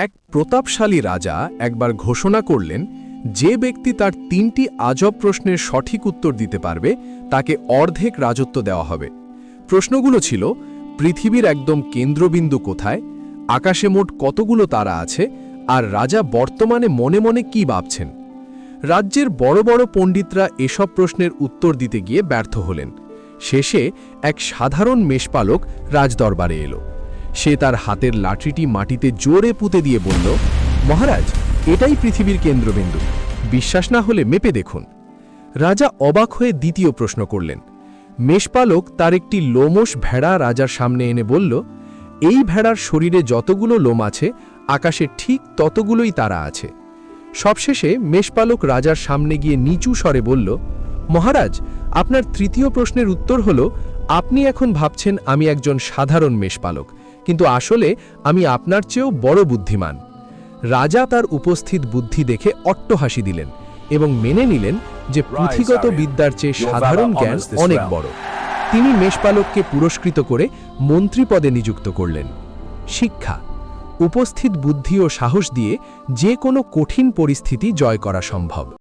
এক প্রতাপশালী রাজা একবার ঘোষণা করলেন, যে ব্যক্তি তার 3টি আজব প্রশ্নের সঠিক উত্তর দিতে পারবে তাকে অর্ধেক রাজত্ব দেওয়া হবে। প্রশ্নগুলো ছিল, পৃথিবীর একদম কেন্দ্রবিন্দু কোথায়, আকাশে মোট কতগুলো তারা আছে, আর রাজা বর্তমানে মনে মনে কি ভাবছেন। রাজ্যের বড় বড় পণ্ডিতরা এসব প্রশ্নের উত্তর দিতে গিয়ে ব্যর্থ হলেন। শেষে এক সাধারণ মেষপালক রাজদরবারে এলো। সে তার হাতের লাঠিটি মাটিতে জোরে পুঁতে দিয়ে বলল, মহারাজ, এটাই পৃথিবীর কেন্দ্রবিন্দু, বিশ্বাস না হলে মেপে দেখুন। রাজা অবাক হয়ে দ্বিতীয় প্রশ্ন করলেন। মেষপালক তার একটি লোমশ ভেড়া রাজার সামনে এনে বলল, এই ভেড়ার শরীরে যতগুলো লোম আছে আকাশে ঠিক ততগুলোই তারা আছে। সবশেষে মেষপালক রাজার সামনে গিয়ে নিচু স্বরে বলল, মহারাজ, আপনার তৃতীয় প্রশ্নের উত্তর হল, আপনি এখন ভাবছেন আমি একজন সাধারণ মেষপালক, কিন্তু আসলে আমি আপনার চেয়েও বড় বুদ্ধিমান। রাজা তার উপস্থিত বুদ্ধি দেখে অট্টহাসি দিলেন এবং মেনে নিলেন যে পুঁথিগত বিদ্যার চেয়ে সাধারণ জ্ঞান অনেক বড়। তিনি মেষপালককে পুরস্কৃত করে মন্ত্রী পদে নিযুক্ত করলেন। শিক্ষা: উপস্থিত বুদ্ধি ও সাহস দিয়ে যে কোনো কঠিন পরিস্থিতি জয় করা সম্ভব।